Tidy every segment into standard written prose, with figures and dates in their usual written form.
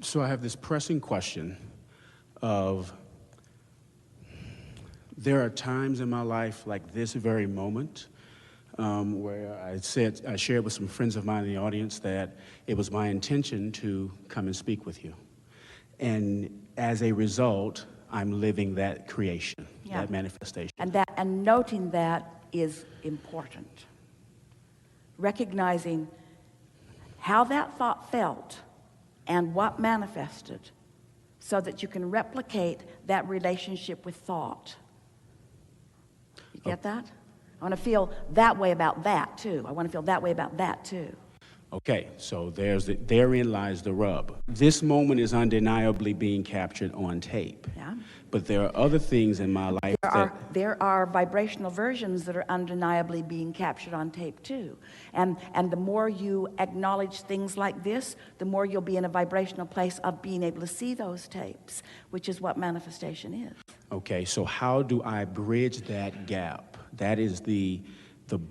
So I have this pressing question of, there are times in my life like this very moment where I shared with some friends of mine in the audience that it was my intention to come and speak with you. And as a result, I'm living that creation, that manifestation. And noting that is important. Recognizing how that thought felt and what manifested so that you can replicate that relationship with thought. You get that? I want to feel that way about that too. I want to feel that way about that too. Okay, so therein lies the rub. This moment is undeniably being captured on tape. Yeah. But there are other things in my life there are vibrational versions that are undeniably being captured on tape too. And the more you acknowledge things like this, the more you'll be in a vibrational place of being able to see those tapes, which is what manifestation is. Okay, so how do I bridge that gap? That is the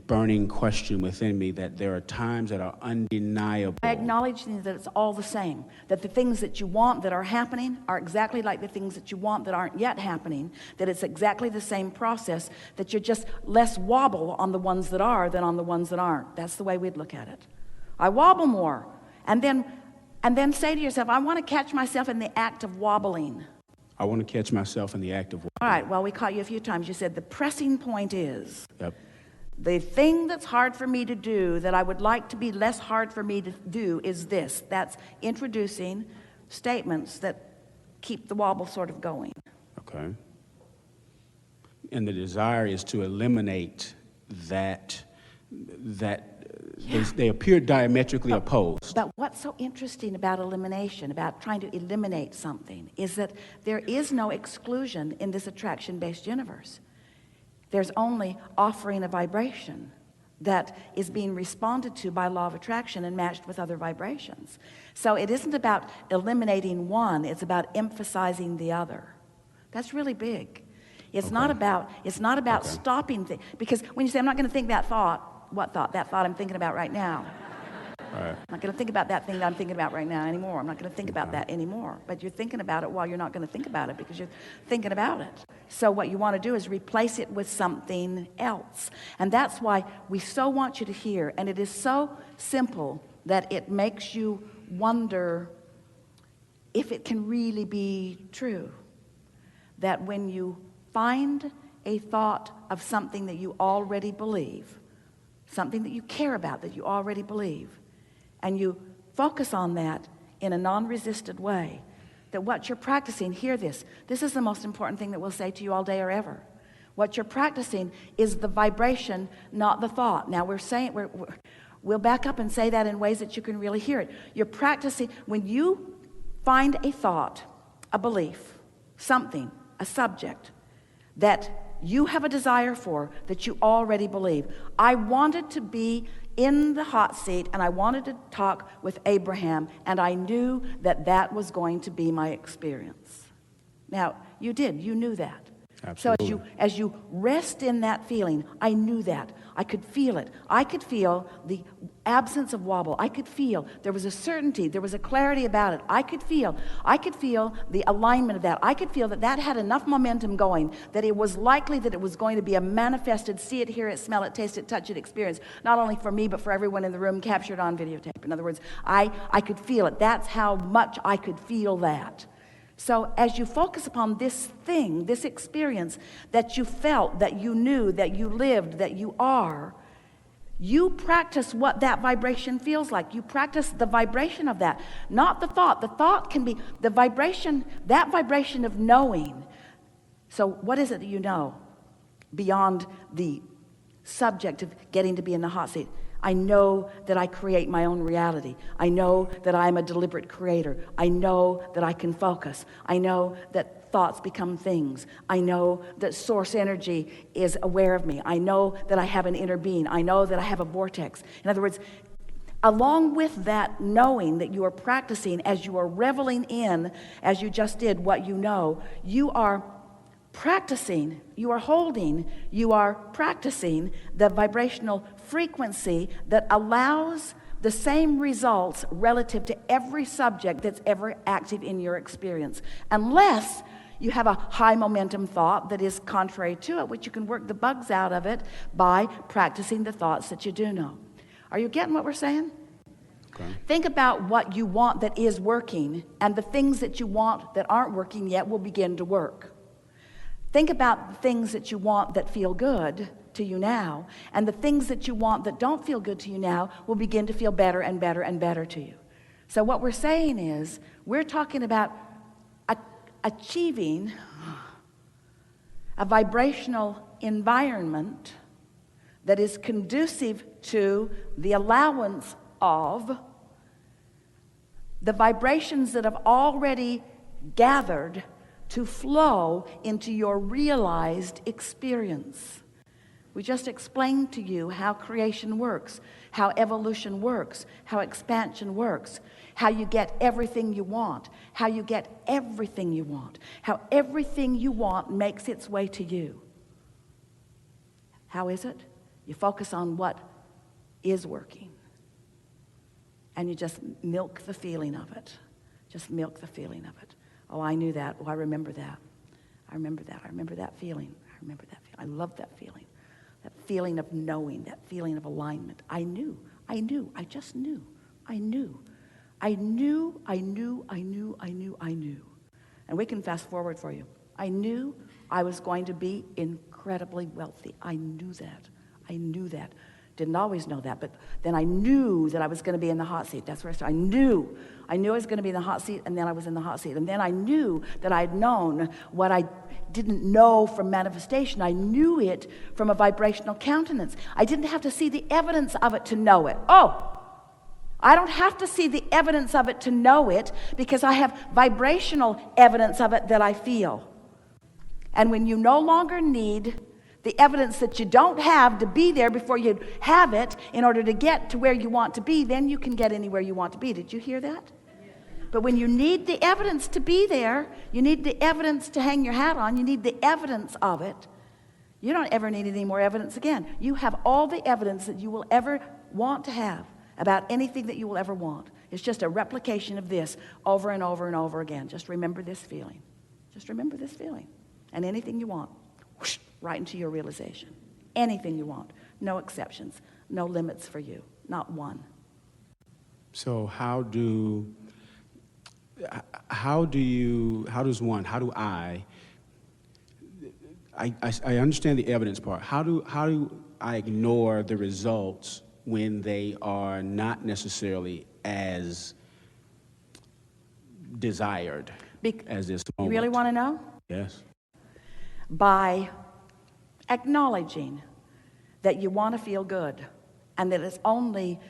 burning question within me, that there are times that are undeniable. I acknowledge that it's all the same, that the things that you want that are happening are exactly like the things that you want that aren't yet happening, that it's exactly the same process, that you're just less wobble on the ones that are than on the ones that aren't. That's the way we'd look at it. I wobble more, and then say to yourself, I want to catch myself in the act of wobbling. I want to catch myself in the act of wobbling. All right, well, we caught you a few times. You said the pressing point is... Yep. The thing that's hard for me to do that I would like to be less hard for me to do is this. That's introducing statements that keep the wobble sort of going. Okay. And the desire is to eliminate that they appear diametrically opposed. But what's so interesting about elimination, about trying to eliminate something, is that there is no exclusion in this attraction-based universe. There's only offering a vibration that is being responded to by law of attraction and matched with other vibrations. So it isn't about eliminating one, it's about emphasizing the other. That's really big. It's not about stopping things. Because when you say, I'm not going to think that thought, what thought? That thought I'm thinking about right now. Right. I'm not going to think about that thing that I'm thinking about right now anymore. I'm not going to think about that anymore. But you're thinking about it while you're not going to think about it because you're thinking about it. So what you want to do is replace it with something else. And that's why we so want you to hear. And it is so simple that it makes you wonder if it can really be true. That when you find a thought of something that you already believe, something that you care about, that you already believe, and you focus on that in a non-resisted way, that what you're practicing, hear this is the most important thing that we'll say to you all day or ever. What you're practicing is the vibration, not the thought. Now we'll back up and say that in ways that you can really hear it. You're practicing, when you find a thought, a belief, something, a subject that you have a desire for, that you already believe. I wanted to be in the hot seat and I wanted to talk with Abraham, and I knew that that was going to be my experience. Now, you knew that. Absolutely. So as you rest in that feeling, I knew that. I could feel it. I could feel the absence of wobble. I could feel there was a certainty, there was a clarity about it. I could feel the alignment of that. I could feel that had enough momentum going, that it was likely that it was going to be a manifested, see it, hear it, smell it, taste it, touch it experience, not only for me, but for everyone in the room, captured on videotape. In other words, I could feel it. That's how much I could feel that. So as you focus upon this thing, this experience that you felt, that you knew, that you lived, that you are, you practice what that vibration feels like. You practice the vibration of that, not the thought. The thought can be the vibration, that vibration of knowing. So what is it that you know beyond the subject of getting to be in the hot seat? I know that I create my own reality. I know that I'm a deliberate creator. I know that I can focus. I know that thoughts become things. I know that source energy is aware of me. I know that I have an inner being. I know that I have a vortex. In other words, along with that knowing that you are practicing, as you are reveling in, as you just did, what you know, you are practicing, you are practicing the vibrational frequency that allows the same results relative to every subject that's ever active in your experience, unless you have a high momentum thought that is contrary to it, which you can work the bugs out of it by practicing the thoughts that you do know. Are you getting what we're saying? Okay. Think about what you want that is working, and the things that you want that aren't working yet will begin to work. Think about the things that you want that feel good to you now, and the things that you want that don't feel good to you now will begin to feel better and better and better to you. So what we're saying is, we're talking about achieving a vibrational environment that is conducive to the allowance of the vibrations that have already gathered to flow into your realized experience. We just explained to you how creation works, how evolution works, how expansion works, how you get everything you want, how you get everything you want, how everything you want makes its way to you. How is it? You focus on what is working, and you just milk the feeling of it. Just milk the feeling of it. Oh, I knew that. Oh, I remember that. I remember that. I remember that feeling. I remember that feeling. I love that feeling. That feeling of knowing, that feeling of alignment. I knew, I just knew, I knew. I knew. And we can fast forward for you. I knew I was going to be incredibly wealthy. I knew that. Didn't always know that, but then I knew that I was going to be in the hot seat. That's where I started. I knew I was going to be in the hot seat, and then I was in the hot seat. And then I knew that I'd known what I didn't know from manifestation. I knew it from a vibrational countenance. I didn't have to see the evidence of it to know it. Oh, I don't have to see the evidence of it to know it, because I have vibrational evidence of it that I feel. And when you no longer need the evidence that you don't have to be there before you have it in order to get to where you want to be, then you can get anywhere you want to be. Did you hear that? But when you need the evidence to be there, you need the evidence to hang your hat on, you need the evidence of it, you don't ever need any more evidence again. You have all the evidence that you will ever want to have about anything that you will ever want. It's just a replication of this over and over and over again. Just remember this feeling. Just remember this feeling. And anything you want, whoosh, right into your realization. Anything you want. No exceptions. No limits for you. Not one. So how do I understand the evidence part. How do I ignore the results when they are not necessarily as desired as this moment? You really want to know? Yes. By acknowledging that you want to feel good, and that it's only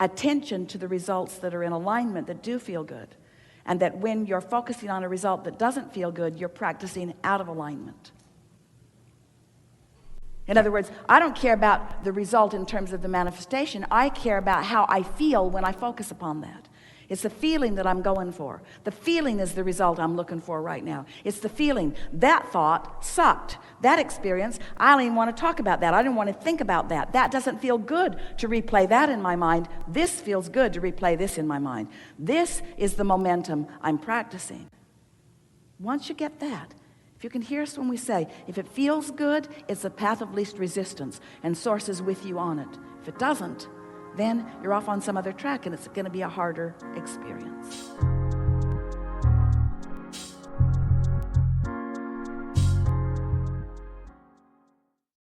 attention to the results that are in alignment that do feel good, and that when you're focusing on a result that doesn't feel good, you're practicing out of alignment. In other words, I don't care about the result in terms of the manifestation. I care about how I feel when I focus upon that. It's the feeling that I'm going for. The feeling is the result I'm looking for right now. It's the feeling. That thought sucked. That experience, I don't even want to talk about that. I didn't want to think about that. That doesn't feel good to replay that in my mind. This feels good to replay this in my mind. This is the momentum I'm practicing. Once you get that, if you can hear us when we say, if it feels good, it's the path of least resistance, and Source is with you on it. If it doesn't, then you're off on some other track, and it's going to be a harder experience.